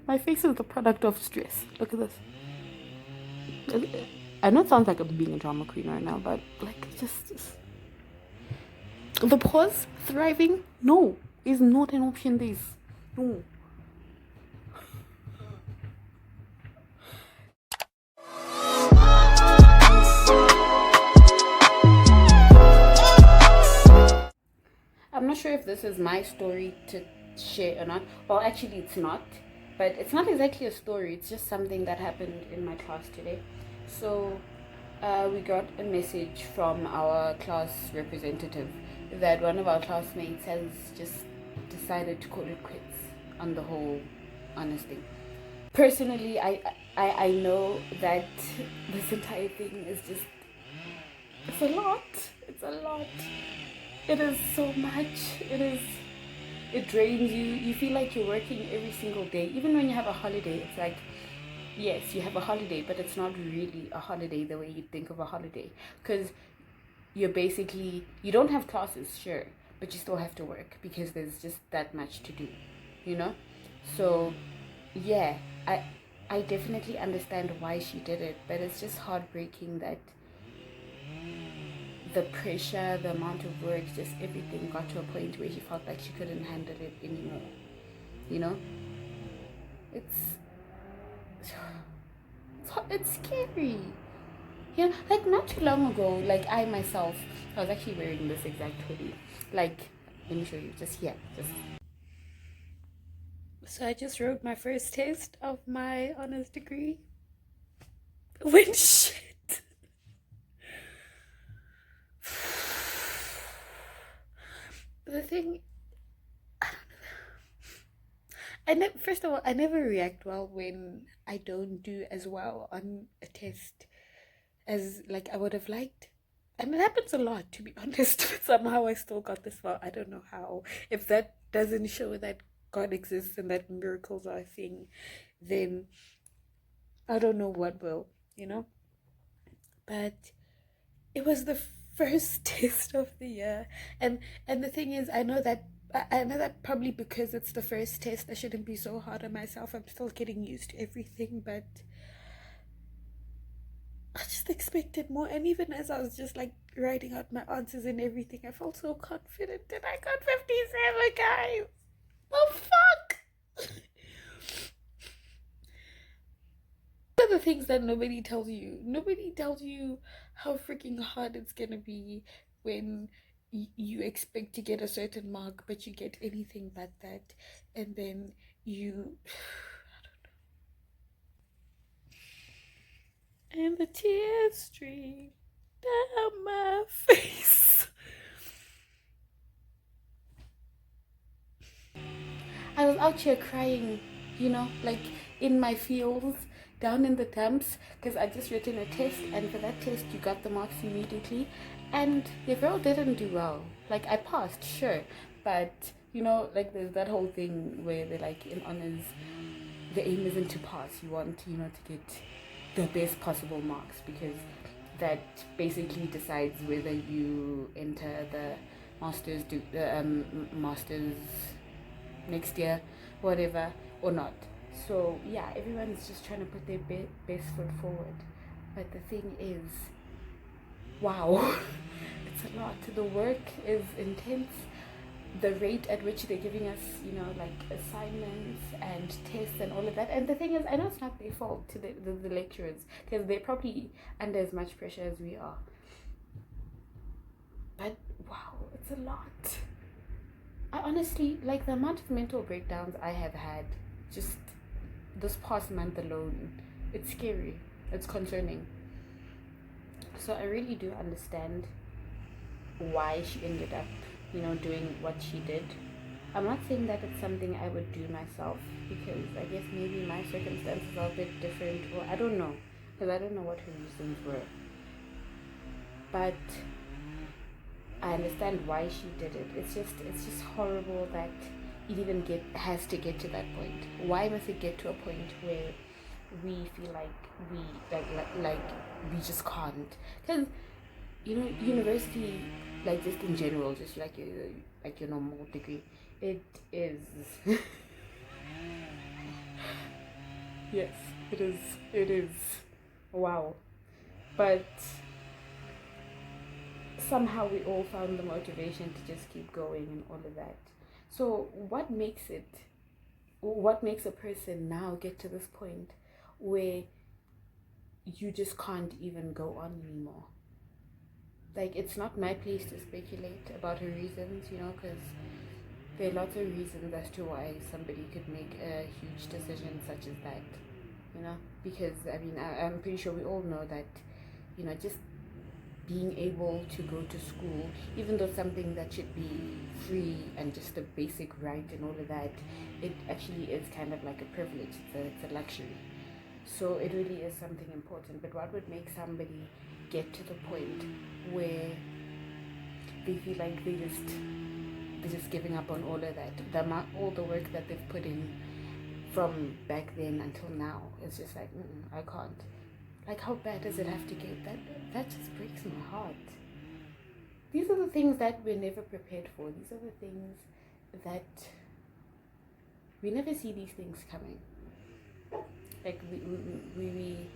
My face is the product of stress. Look at this. I know it sounds like I'm being a drama queen right now, but like just the pause thriving, no, is not an option. This, no. I'm not sure if this is my story to share or not. Well, actually, it's not. But it's not exactly a story. It's just something that happened in my class today. So, we got a message from our class representative that one of our classmates has just decided to call it quits on the whole honest thing. Personally, I know that this entire thing is just, it's a lot. It's a lot. It is so much. It drains you. You feel like you're working every single day. Even when you have a holiday, it's like, yes, you have a holiday, but it's not really a holiday the way you think of a holiday. Because you're basically, you don't have classes, sure, but you still have to work because there's just that much to do, you know? So, yeah, I definitely understand why she did it, but it's just heartbreaking that the pressure, the amount of work, just everything got to a point where she felt like she couldn't handle it anymore. You know, it's it's scary. You know, like not too long ago, like I myself, I was actually wearing this exact hoodie. Like, let me show you. Just here, just. So I just wrote my first test of my honors degree. When shit. The thing, first of all, I never react well when I don't do as well on a test as like I would have liked. And it happens a lot, to be honest, but somehow I still got this far. I don't know how. If that doesn't show that God exists and that miracles are a thing, then I don't know what will, you know? But it was the first test of the year. And the thing is, I know that probably because it's the first test, I shouldn't be so hard on myself. I'm still getting used to everything, but I just expected more. And even as I was just like writing out my answers and everything, I felt so confident and I got 57, guys. Oh, fuck. One of the things that nobody tells you how freaking hard it's gonna be when you expect to get a certain mark, but you get anything but that, and then you. And the tears stream down my face. I was out here crying, you know, like in my feels, down in the dumps, because I just written a test, and for that test, you got the marks immediately. And the girl didn't do well. Like, I passed, sure, but you know, like, there's that whole thing where they're like, in honors, the aim isn't to pass, you want, you know, to get the best possible marks, because that basically decides whether you enter the masters next year, whatever, or not. So yeah, everyone's just trying to put their best foot forward. But the thing is, wow, it's a lot. The work is intense. The rate at which they're giving us, you know, like assignments and tests and all of that. And the thing is, I know it's not their fault to the lecturers, because they're probably under as much pressure as we are. But wow, it's a lot. I honestly, like, the amount of mental breakdowns I have had just this past month alone, it's scary. It's concerning. So I really do understand why she ended up, you know, doing what she did. I'm not saying that it's something I would do myself, because I guess maybe my circumstances are a bit different, or I don't know, because I don't know what her reasons were. But I understand why she did it. It's just horrible that it even has to get to that point. Why must it get to a point where we feel like we like we just can't? Because, you know, university, like, just in general, just like your normal degree, it is Yes, it is. It is. Wow. But somehow we all found the motivation to just keep going and all of that. So what makes a person now get to this point where you just can't even go on anymore? Like, it's not my place to speculate about her reasons, because there are lots of reasons as to why somebody could make a huge decision such as that, because I mean, I'm pretty sure we all know that, just being able to go to school, even though something that should be free and just a basic right and all of that, it actually is kind of like a privilege. It's a luxury. So it really is something important. But what would make somebody get to the point where they feel like they're just giving up on all of that? All the work that they've put in from back then until now, it's just like, I can't. Like, how bad does it have to get? That just breaks my heart. These are the things that we're never prepared for. These are the things that we never see these things coming. Like, we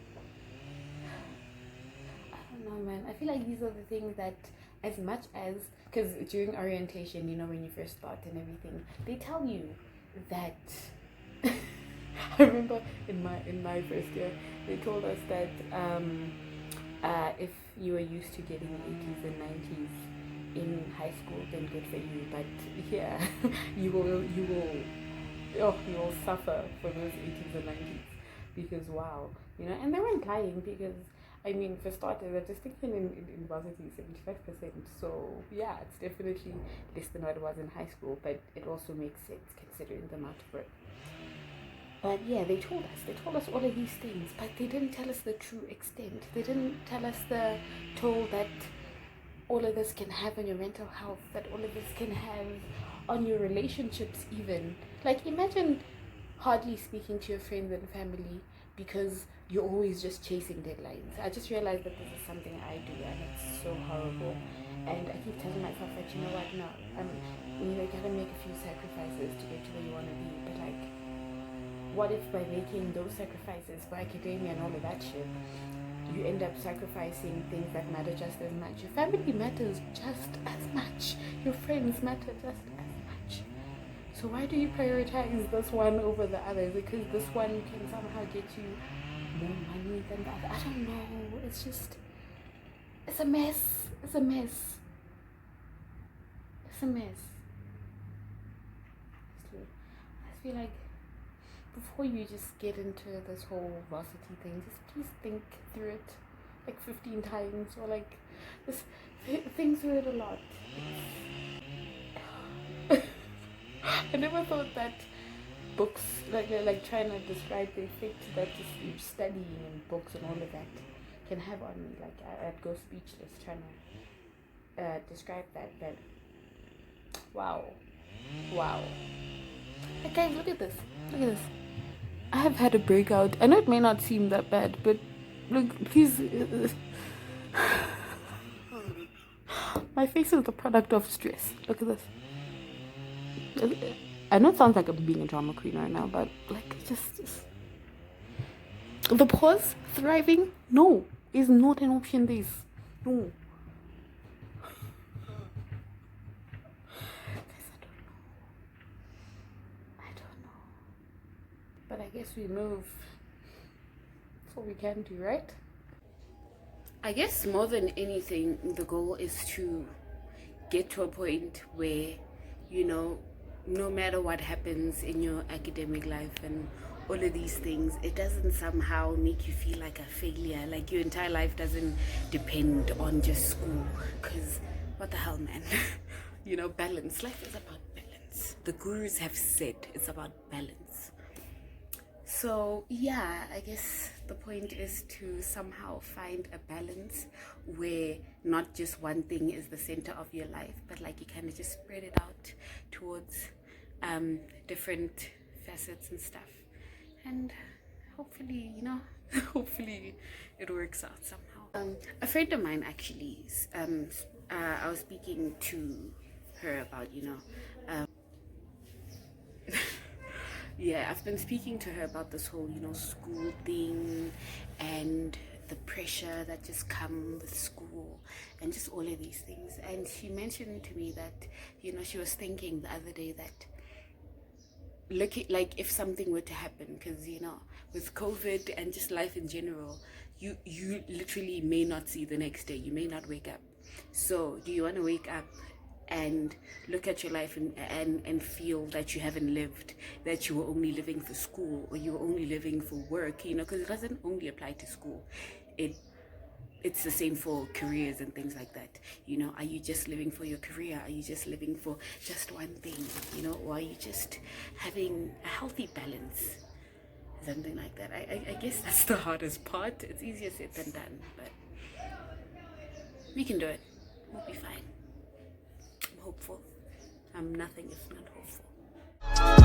I don't know, man. I feel like these are the things that, as much as, because during orientation, when you first start and everything, they tell you that I remember in my first year, they told us that if you were used to getting 80s and 90s in high school, then good for you. But here, you will suffer for those 80s and 90s, because wow, and they weren't lying, because I mean, for starters, the distinction in university is 75%. So yeah, it's definitely less than what it was in high school, but it also makes sense considering the amount of work. But yeah, they told us all of these things, but they didn't tell us the true extent. They didn't tell us the toll that all of this can have on your mental health, that all of this can have on your relationships even. Like, imagine hardly speaking to your friends and family because you're always just chasing deadlines. I just realized that this is something I do, and it's so horrible. And I keep telling myself that, you know what, no, you gotta make a few sacrifices to get to where you wanna be, but like, what if by making those sacrifices for academia and all of that shit, you end up sacrificing things that matter just as much? Your family matters just as much. Your friends matter just as much. So why do you prioritize this one over the other? Because this one can somehow get you more money than the other? I don't know. It's a mess. It's a mess. It's a mess. I feel like before you just get into this whole varsity thing, just please think through it like 15 times, or like just think through it a lot. I never thought that books, like trying to describe the effect that just studying and books and all of that can have on me. Like, I'd go speechless trying to describe that. But wow. Like, guys, look at this. I have had a breakout. I know it may not seem that bad, but look, please. My face is the product of stress. Look at this. I know it sounds like I'm being a drama queen right now, but like, just the pause, thriving, no, is not an option. This, no. I don't know. But I guess we move. That's all we can do, right? I guess more than anything, the goal is to get to a point where, no matter what happens in your academic life and all of these things, it doesn't somehow make you feel like a failure. Like, your entire life doesn't depend on just school. Because what the hell, man? Balance. Life is about balance. The gurus have said it's about balance. So yeah, I guess the point is to somehow find a balance where not just one thing is the center of your life, but like you kind of just spread it out towards different facets and stuff. And hopefully, hopefully it works out somehow. A friend of mine actually, I was speaking to her about, Yeah, I've been speaking to her about this whole, school thing and the pressure that just come with school and just all of these things. And she mentioned to me that, she was thinking the other day that look at, like, if something were to happen, because with COVID and just life in general, you literally may not see the next day, you may not wake up. So do you want to wake up and look at your life and feel that you haven't lived, that you were only living for school or you were only living for work, because it doesn't only apply to school, it's the same for careers and things like that. Are you just living for your career? Are you just living for just one thing? Or are you just having a healthy balance? Something like that. I guess that's the hardest part. It's easier said than done, but we can do it. We'll be fine. I'm hopeful. I'm nothing if not hopeful.